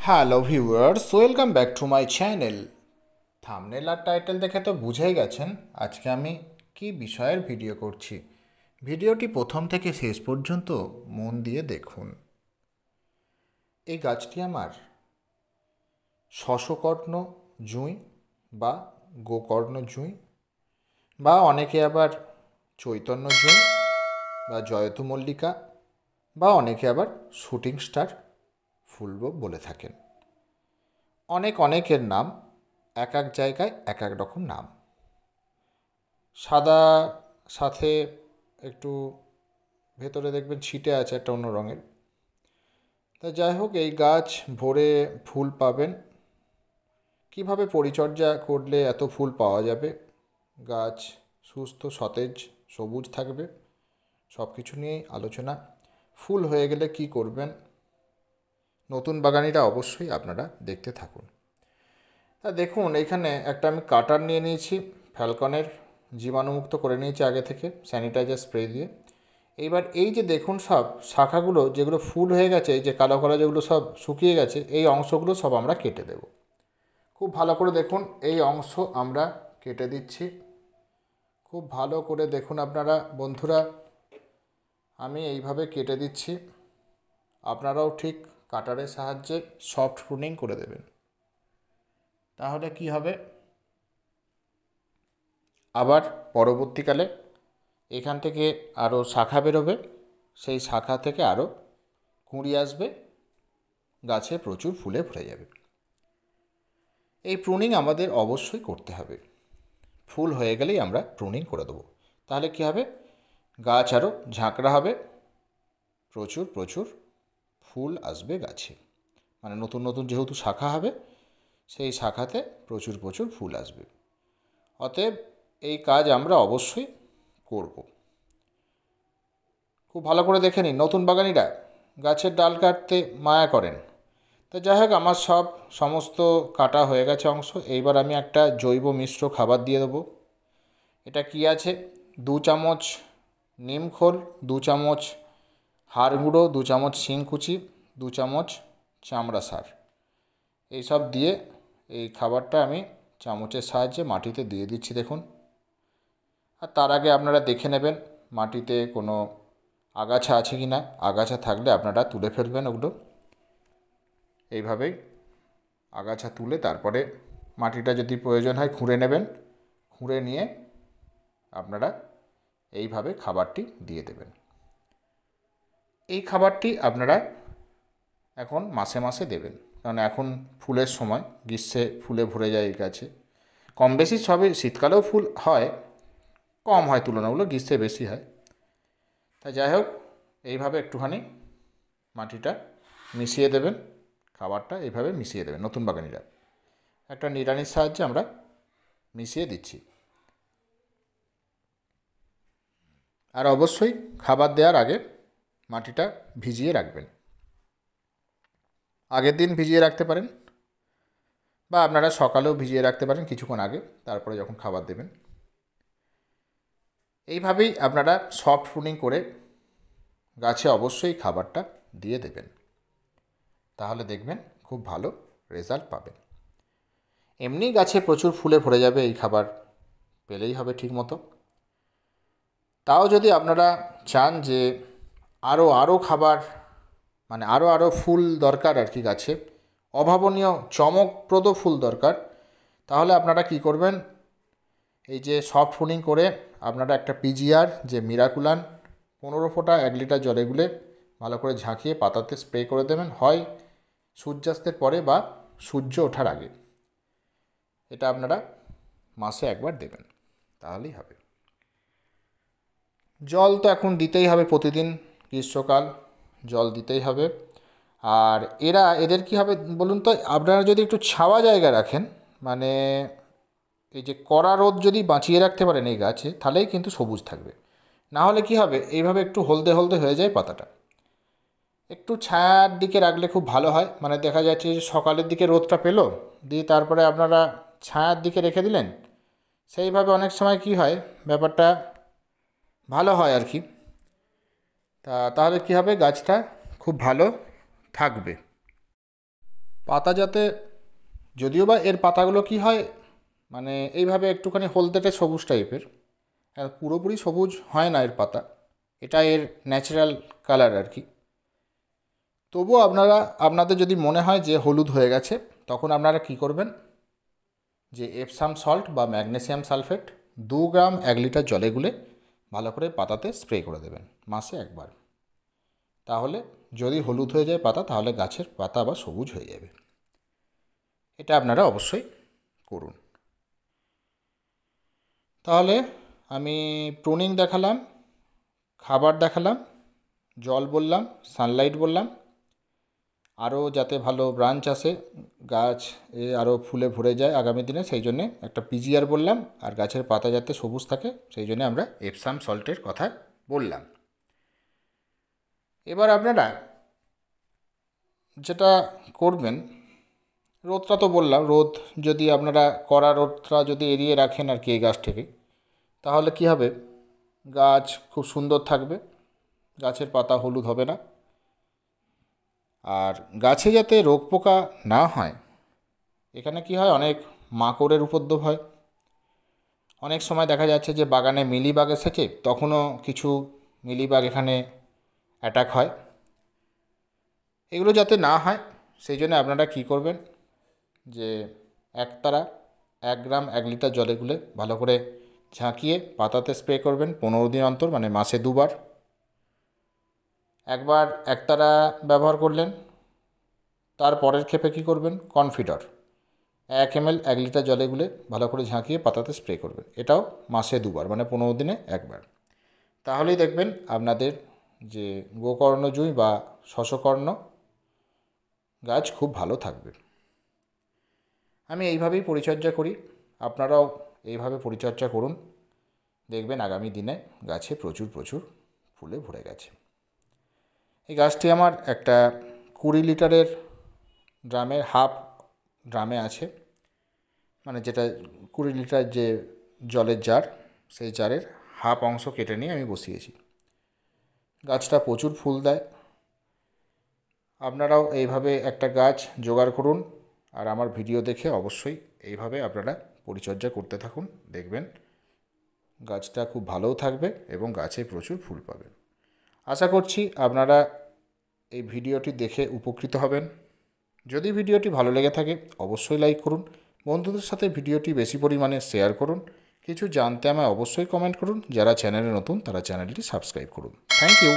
Hello viewers, welcome back to my channel. Thumbnail আর title দেখে তো বুঝেই গেছেন আজকে আমি কি বিষয়ের ভিডিও করছি। ভিডিওটি প্রথম থেকে শেষ পর্যন্ত মন দিয়ে দেখুন। এই গাছটি আমার শশকর্ণ জুঁই বা গোকর্ণ জুঁই বা অনেকে আবার চৈতন্য জুঁই বা জয়তু মল্লিকা বা অনেকে আবার শুটিং স্টার ফুলও বলে থাকেন। অনেকের নাম, এক এক জায়গায় এক এক রকম নাম। সাদা সাথে একটু ভেতরে দেখবেন ছিটে আছে একটা অন্য রঙের। তা যাই হোক, এই গাছ ভরে ফুল পাবেন। কিভাবে পরিচর্যা করলে এত ফুল পাওয়া যাবে, গাছ সুস্থ সতেজ সবুজ থাকবে, সব কিছু নিয়েই আলোচনা। ফুল হয়ে গেলে কি করবেন, নতুন বাগানিরা অবশ্যই আপনারা দেখতে থাকুন। তা দেখুন, এখানে একটা আমি কাটার নিয়ে নিয়েছি, ফ্যালকনের জীবাণুমুক্ত করে নিয়েছি আগে থেকে স্যানিটাইজার স্প্রে দিয়ে। এইবার এই যে দেখুন সব শাখাগুলো যেগুলো ফুল হয়ে গেছে, এই যে কালো কালো যেগুলো সব শুকিয়ে গেছে, এই অংশগুলো সব আমরা কেটে দেব। খুব ভালো করে দেখুন, এই অংশ আমরা কেটে দিচ্ছি। খুব ভালো করে দেখুন আপনারা বন্ধুরা, আমি এইভাবে কেটে দিচ্ছি। আপনারাও ঠিক কাটারের সাহায্যে সফট প্রুনিং করে দেবেন। তাহলে কি হবে, আবার পরবর্তীকালে এখান থেকে আরও শাখা বেরোবে, সেই শাখা থেকে আরও কুঁড়ি আসবে, গাছে প্রচুর ফুলে ভরে যাবে। এই প্রুনিং আমাদের অবশ্যই করতে হবে। ফুল হয়ে গেলেই আমরা প্রুনিং করে দেবো। তাহলে কী হবে, গাছ আরও ঝাঁকড়া হবে, প্রচুর প্রচুর ফুল আসবে গাছে। মানে নতুন নতুন যেহেতু শাখা হবে, সেই শাখাতে প্রচুর প্রচুর ফুল আসবে। অতএব এই কাজ আমরা অবশ্যই করব। খুব ভালো করে দেখে নিন, নতুন বাগানিরা গাছের ডাল কাটতে মায়া করেন। তো যাই হোক, আমার সমস্ত কাটা হয়ে গেছে অংশ। এইবার আমি একটা জৈব মিশ্র খাবার দিয়ে দেবো। এটা কি আছে, 2 চামচ নিম খোল, 2 চামচ হাড় গুঁড়ো, 2 চামচ শিংকুচি, 2 চামচ চামড়া সার, এইসব দিয়ে এই খাবারটা আমি চামচের সাহায্যে মাটিতে দিয়ে দিচ্ছি দেখুন। আর তার আগে আপনারা দেখে নেবেন মাটিতে কোনো আগাছা আছে কি না। আগাছা থাকলে আপনারা তুলে ফেলবেন ওগুলো। এইভাবেই আগাছা তুলে তারপরে মাটিটা যদি প্রয়োজন হয় খুঁড়ে নেবেন। খুঁড়ে নিয়ে আপনারা এইভাবে খাবারটি দিয়ে দেবেন। এই খাবারটি আপনারা এখন মাসে মাসে দেবেন, কারণ এখন ফুলের সময়, গ্রীষ্মে ফুলে ভরে যায় এই গাছে। কম বেশি সবই, শীতকালেও ফুল হয়, কম হয় তুলনামূলক, গ্রীষ্মে বেশি হয়। তা যাই হোক, এইভাবে একটুখানি মাটিটা মিশিয়ে দেবেন, খাবারটা এইভাবে মিশিয়ে দেবেন। নতুন বাগানিরা একটা নিড়ানির সাহায্যে আমরা মিশিয়ে দিচ্ছি। আর অবশ্যই খাবার দেওয়ার আগে মাটিটা ভিজিয়ে রাখবেন। আগের দিন ভিজিয়ে রাখতে পারেন, বা আপনারা সকালেও ভিজিয়ে রাখতে পারেন কিছুক্ষণ আগে, তারপরে যখন খাবার দেবেন। এইভাবেই আপনারা সফট প্রুনিং করে গাছে অবশ্যই খাবারটা দিয়ে দেবেন। তাহলে দেখবেন খুব ভালো রেজাল্ট পাবেন। এমনি গাছে প্রচুর ফুলে ভরে যাবে, এই খাবার পেলেই হবে ঠিক মতো। তাও যদি আপনারা চান যে আরও খাবার, মানে আরও ফুল দরকার আর কি, গাছে অভাবনীয় চমকপ্রদ ফুল দরকার, তাহলে আপনারা কি করবেন, এই যে সফট প্রুনিং করে আপনারা একটা পিজিআর যে মিরাকুলান 15 ফোঁটা 1 লিটার জলে গুলে ভালো করে ঝাঁকিয়ে পাতাতে স্প্রে করে দেবেন, হয় সূর্যাস্তের পরে বা সূর্য ওঠার আগে। এটা আপনারা মাসে একবার দেবেন, তাহলেই হবে। জল তো এখন দিতেই হবে প্রতিদিন, গ্রীষ্মকাল জল দিতেই হবে। আর এদের কি হবে বলুন তো, আপনারা যদি একটু ছাওয়া জায়গায় রাখেন, মানে এই যে কড়া রোদ যদি বাঁচিয়ে রাখতে পারেন এই গাছে, তাহলেই কিন্তু সবুজ থাকবে। না হলে কি হবে, এইভাবে একটু হলদে হলদে হয়ে যায় পাতাটা। একটু ছায়ার দিকে রাখলে খুব ভালো হয়। মানে দেখা যাচ্ছে যে সকালের দিকে রোদটা পেলো, দিয়ে তারপরে আপনারা ছায়ার দিকে রেখে দিলেন, সেইভাবে অনেক সময় কি হয়, ব্যাপারটা ভালো হয় আর কি। তাহলে কি হবে, গাছটা খুব ভালো থাকবে। পাতা যাতে, যদিও বা এর পাতাগুলো কি হয় মানে এইভাবে একটুখানি হলদেটে সবুজ টাইপের, পুরোপুরি সবুজ হয় না এর পাতা, এটা এর ন্যাচারাল কালার আর কি। তবুও আপনাদের যদি মনে হয় যে হলুদ হয়ে গেছে, তখন আপনারা কি করবেন, যে এপসাম সল্ট বা ম্যাগনেসিয়াম সালফেট 2 গ্রাম 1 লিটার জলে গুলে ভালো করে পাতাতে স্প্রে করে দেবেন মাসে একবার। তাহলে যদি হলুদ হয়ে যায় পাতা, তাহলে গাছের পাতা আবার সবুজ হয়ে যাবে। এটা আপনারা অবশ্যই করুন। তাহলে আমি প্রুনিং দেখালাম, খাবার দেখালাম, জল বললাম, সানলাইট বললাম, আরও যাতে ভালো ব্রাঞ্চ আসে, গাছ আরও ফুলে ভরে যায় আগামী দিনে, সেই জন্যে একটা পিজিআর বললাম, আর গাছের পাতা যাতে সবুজ থাকে সেই জন্য আমরা এপসাম সল্টের কথা বললাম। এবার আপনারা যেটা করবেন, রোদটা তো বললাম, রোদ যদি আপনারা কড়া রোদটা যদি এড়িয়ে রাখেন আর কি এই গাছ থেকে, তাহলে কি হবে, গাছ খুব সুন্দর থাকবে, গাছের পাতা হলুদ হবে না। আর গাছে যাতে রোগ পোকা না হয়, এখানে কি হয়, অনেক মাকড়ের উপদ্রব হয়। অনেক সময় দেখা যাচ্ছে যে বাগানে মিলিবাগ এসেছে, তখনও কিছু মিলিবাগ এখানে অ্যাটাক হয়। এগুলো যাতে না হয় সেই জন্য আপনারা কী করবেন, যে একতারা 1 গ্রাম 1 লিটার জলে গুলে ভালো করে ঝাঁকিয়ে পাতাতে স্প্রে করবেন 15 দিন অন্তর, মানে মাসে 2 বার। একবার একতারা ব্যবহার করলেন, তার পরের ক্ষেপে কী করবেন, কনফিডর 1 ml 1 লিটার জলে গুলে ভালো করে ঝাঁকিয়ে পাতাতে স্প্রে করবেন। এটাও মাসে 2 বার, মানে 15 দিনে একবার। তাহলেই দেখবেন আপনাদের যে গোকর্ণজুঁই বা শশকর্ণ গাছ খুব ভালো থাকবে। আমি এইভাবেই পরিচর্যা করি, আপনারাও এইভাবে পরিচর্যা করুন, দেখবেন আগামী দিনে গাছে প্রচুর ফুলে ভরে গেছে। এই গাছটি আমার একটা 20 লিটারের ড্রামের হাফ ড্রামে আছে, মানে যেটা 20 লিটার যে জলের জার, সেই জারের হাফ অংশ কেটে নিয়ে আমি বসিয়েছি। গাছটা প্রচুর ফুল দেয়। আপনারাও এইভাবে একটা গাছ জোগাড় করুন, আর আমার ভিডিও দেখে অবশ্যই এইভাবে আপনারা পরিচর্যা করতে থাকুন, দেখবেন গাছটা খুব ভালোও থাকবে এবং গাছে প্রচুর ফুল পাবেন। আশা করছি আপনারা এই ভিডিওটি দেখে উপকৃত হবেন। যদি ভিডিওটি ভালো লেগে থাকে অবশ্যই লাইক করুন, বন্ধুদের সাথে ভিডিওটি বেশি পরিমাণে শেয়ার করুন, কিছু জানতে আমায় অবশ্যই কমেন্ট করুন। যারা চ্যানেলে নতুন তারা চ্যানেলটি সাবস্ক্রাইব করুন। Thank you.